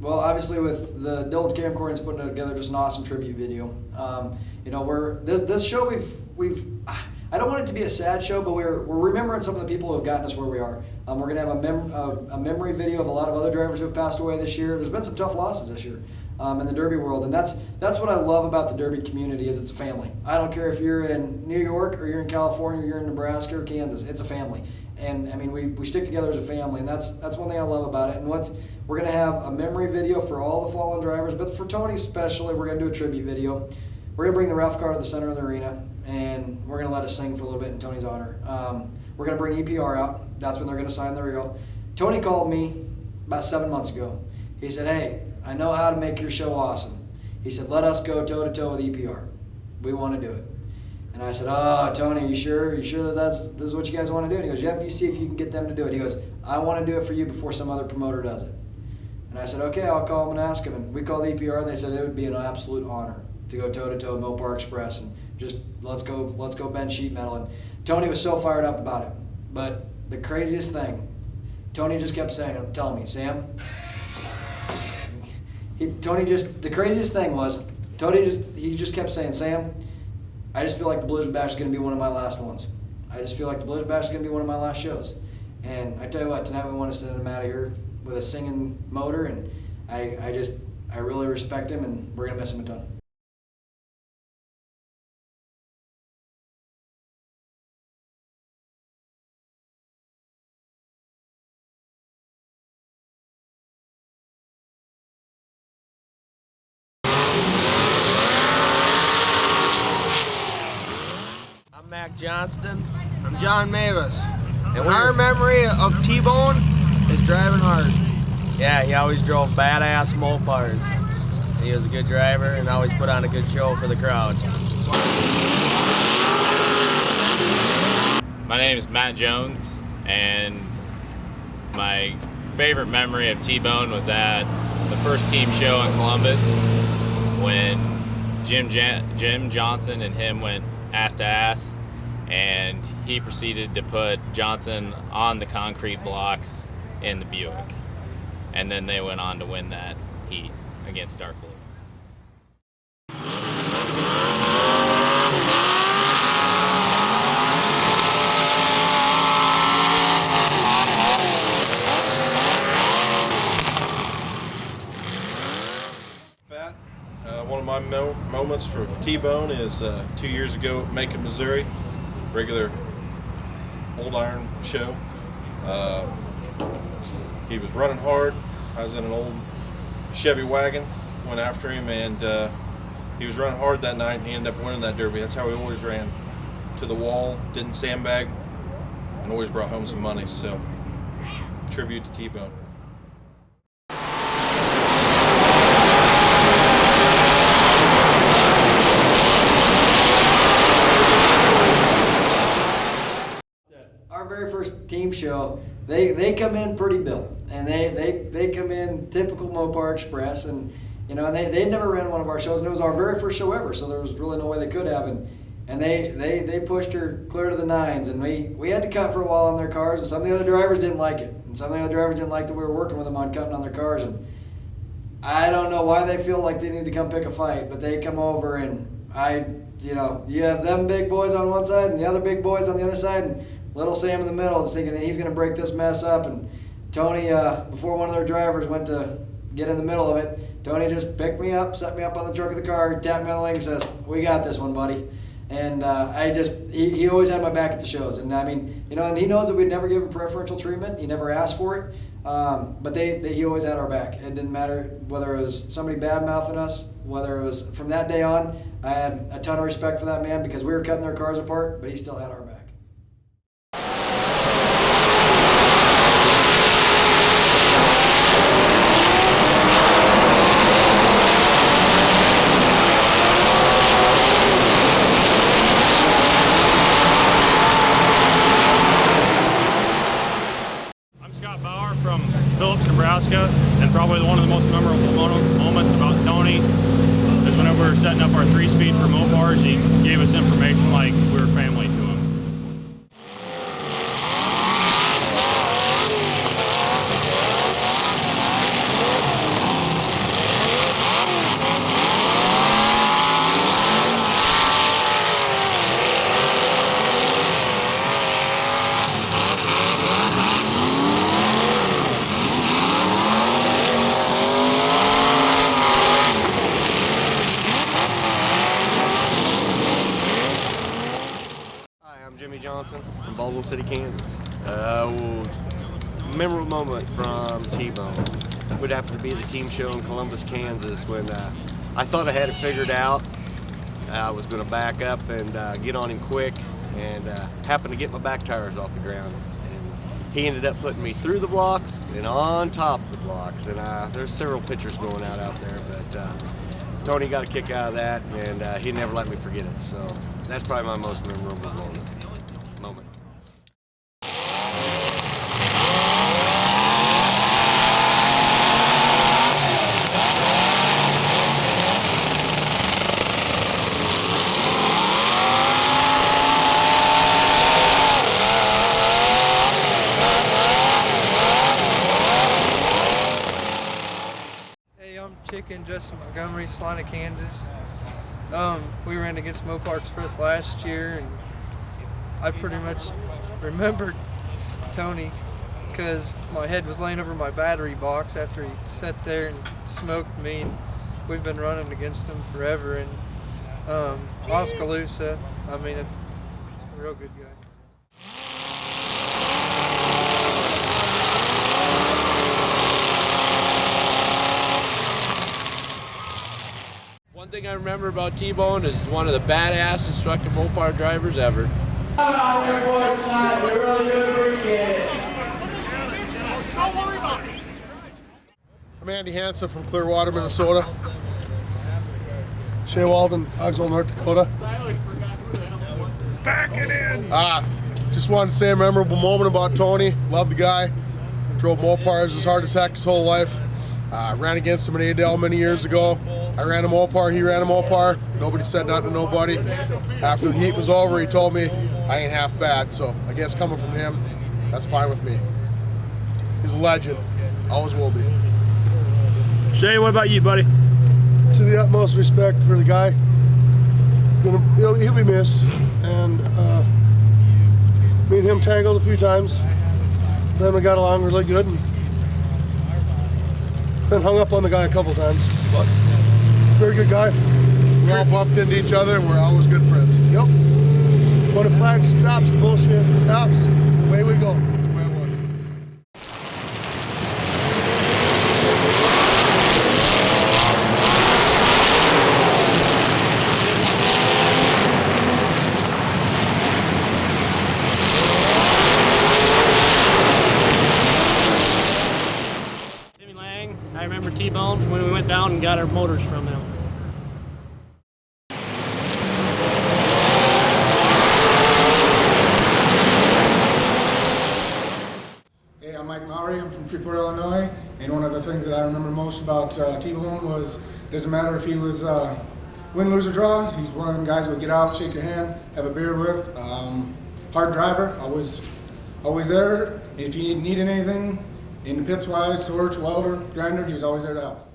Well, obviously with the Dylan's Camcordings putting together just an awesome tribute video. You know, this show we've I don't want it to be a sad show, but we're remembering some of the people who have gotten us where we are. We're gonna have a memory video of a lot of other drivers who have passed away this year. There's been some tough losses this year in the Derby world, and that's what I love about the Derby community is it's a family. I don't care if you're in New York or you're in California or you're in Nebraska or Kansas. It's a family. And I mean, we stick together as a family, and that's one thing I love about it. And we're going to have a memory video for all the fallen drivers, but for Tony especially, we're going to do a tribute video. We're going to bring the ref car to the center of the arena, and we're going to let us sing for a little bit in Tony's honor. We're going to bring EPR out. That's when they're going to sign the reel. Tony called me about 7 months ago. He said, "Hey, I know how to make your show awesome." He said, "Let us go toe-to-toe with EPR. We want to do it." And I said, "Oh, Tony, you sure that this is what you guys want to do?" And he goes, "Yep, you see if you can get them to do it." He goes, "I want to do it for you before some other promoter does it." And I said, "Okay, I'll call them and ask them." And we called EPR, and they said it would be an absolute honor to go toe-to-toe with Mopar Express and just let's go bend sheet metal. And Tony was so fired up about it. But the craziest thing, Tony just kept telling me, "Sam," the craziest thing was, he just kept saying, "Sam, I just feel like the Blizzard Bash is going to be one of my last ones. I just feel like the Blizzard Bash is going to be one of my last shows." And I tell you what, tonight we want to send him out of here with a singing motor, and I really respect him, and we're going to miss him a ton. I'm Mac Johnston. I'm John Mavis. And our memory of T-Bone is driving hard. Yeah, he always drove badass Mopars. He was a good driver and always put on a good show for the crowd. My name is Matt Jones, and my favorite memory of T-Bone was at the first team show in Columbus when Jim Johnson and him went ass to ass, and he proceeded to put Johnson on the concrete blocks in the Buick, and then they went on to win that heat against Dark Blue. One of my moments for T-Bone is 2 years ago at Macon, Missouri, regular old iron show. He was running hard. I was in an old Chevy wagon, went after him, and he was running hard that night, and he ended up winning that Derby. That's how he always ran, to the wall, didn't sandbag, and always brought home some money. So, tribute to T-Bone. Our very first team show, they come in pretty built, and they come in typical Mopar Express, and you know, and they never ran one of our shows, and it was our very first show ever, so there was really no way they could have, and they pushed her clear to the nines, and we had to cut for a while on their cars, and some of the other drivers didn't like it, and some of the other drivers didn't like that we were working with them on cutting on their cars, and I don't know why they feel like they need to come pick a fight, but they come over, and you have them big boys on one side and the other big boys on the other side, and little Sam in the middle is thinking he's going to break this mess up. And Tony, before one of their drivers went to get in the middle of it, Tony just picked me up, set me up on the trunk of the car, tapped me on the leg and says, "We got this one, buddy." And he always had my back at the shows. And I mean, and he knows that we'd never give him preferential treatment. He never asked for it. But he always had our back. It didn't matter whether it was somebody bad-mouthing us, whether it was from that day on. I had a ton of respect for that man because we were cutting their cars apart, but he still had our back. From Phillips, Nebraska, and probably one of the most memorable moments about Tony is whenever we were setting up our 3-speed for Mopars, he gave us information like we were family to him. Johnson from Baldwin City, Kansas. Memorable moment from T-Bone would have to be the team show in Columbus, Kansas, when I thought I had it figured out. I was going to back up and get on him quick, and happened to get my back tires off the ground. And he ended up putting me through the blocks and on top of the blocks. And there's several pictures going out there, but Tony got a kick out of that, and he never let me forget it. So that's probably my most memorable moment. Chicken, Justin Montgomery, Salina, Kansas. We ran against Mopar Express last year, and I pretty much remembered Tony because my head was laying over my battery box after he sat there and smoked me. And we've been running against him forever. And Oskaloosa, I mean, a real good guy. One thing I remember about T-Bone is one of the badass destructive Mopar drivers ever. I'm Andy Hansen from Clearwater, Minnesota. Shea Walden, Cogswell, North Dakota. Back it in! Just wanted to say a memorable moment about Tony. Love the guy. Drove Mopars as hard as heck his whole life. Ran against him in Adel many years ago. I ran a Mopar, he ran a Mopar. Nobody said nothing to nobody. After the heat was over, he told me I ain't half bad. So I guess coming from him, that's fine with me. He's a legend, always will be. Shay, what about you, buddy? To the utmost respect for the guy. He'll be missed. And me and him tangled a few times. Then we got along really good. And been hung up on the guy a couple times, but very good guy. We all bumped into each other and we're always good friends. Yep. When a flag stops, the bullshit stops. Away we go. That's the way it was. I remember T-Bone from when we went down and got our motors from him. Hey, I'm Mike Mowry. I'm from Freeport, Illinois. And one of the things that I remember most about T-Bone was it doesn't matter if he was win, lose, or draw. He was one of them guys who would get out, shake your hand, have a beer with. Hard driver, always there. And if you needed anything, in the pits wise, torch, welder, grinder, he was always there to help.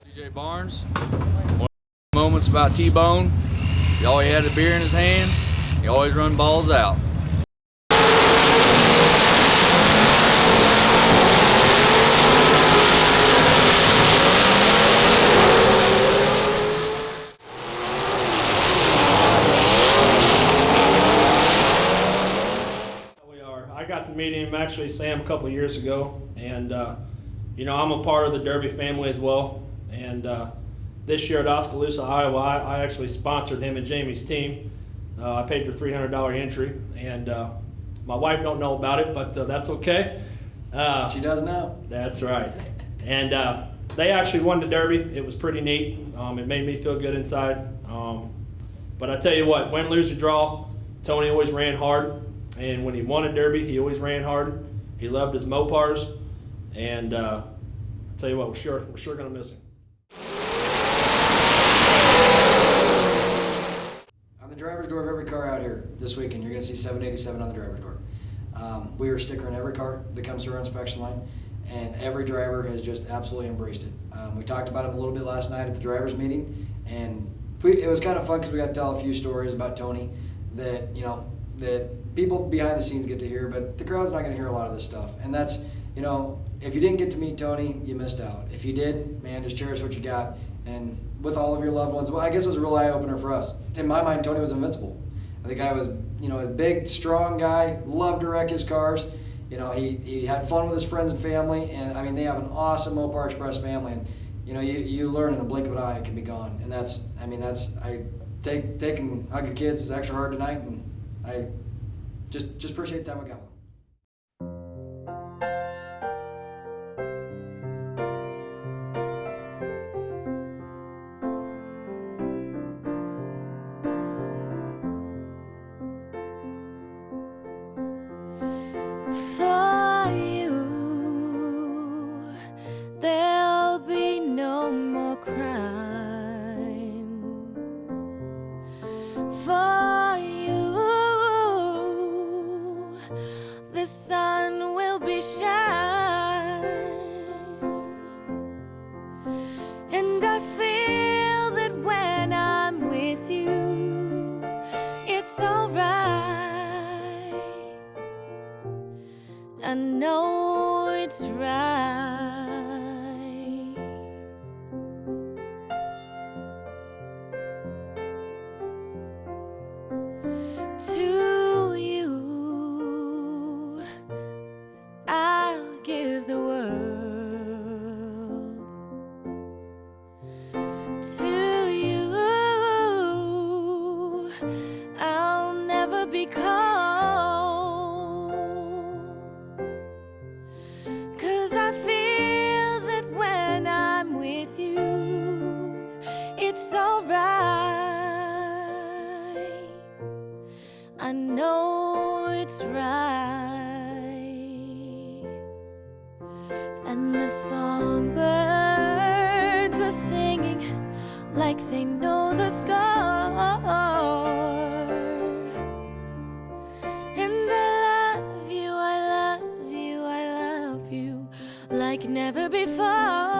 DJ Barnes. One of the moments about T-Bone, he always had a beer in his hand, he always run balls out. I got to meet him, actually, Sam, a couple of years ago, and you know, I'm a part of the Derby family as well. And this year at Oskaloosa, Iowa, I actually sponsored him and Jamie's team. I paid the $300 entry, and my wife don't know about it, but that's okay. She does now. That's right. And they actually won the Derby. It was pretty neat. It made me feel good inside. But I tell you what, win, lose, or draw, Tony always ran hard. And when he won a Derby, he always ran hard. He loved his Mopars. And I tell you what, we're sure going to miss him. On the driver's door of every car out here this weekend, you're going to see 787 on the driver's door. We are stickering every car that comes through our inspection line, and every driver has just absolutely embraced it. We talked about it a little bit last night at the drivers' meeting, and it was kind of fun because we got to tell a few stories about Tony that, you know, that people behind the scenes get to hear, but the crowd's not going to hear a lot of this stuff. And that's, you know, if you didn't get to meet Tony, you missed out. If you did, man, just cherish what you got. and with all of your loved ones. Well, I guess it was a real eye opener for us. In my mind, Tony was invincible. The guy was, you know, a big, strong guy, loved to wreck his cars. You know, he had fun with his friends and family, and I mean, they have an awesome Mopar Express family, and you know, you learn in a blink of an eye it can be gone, and that's, I mean, I take and hug your kids is extra hard tonight, and I just appreciate the time we got with them. For you, there'll be no more crime. For you, the sun will be shine. And I feel that when I'm with you, it's alright. I know it's right. To you, I'll give the world. To you, I'll never be cold. 'Cause I feel that when I'm with you, it's alright. I know it's right. And the songbirds are singing like they know the score. And I love you, I love you, I love you like never before.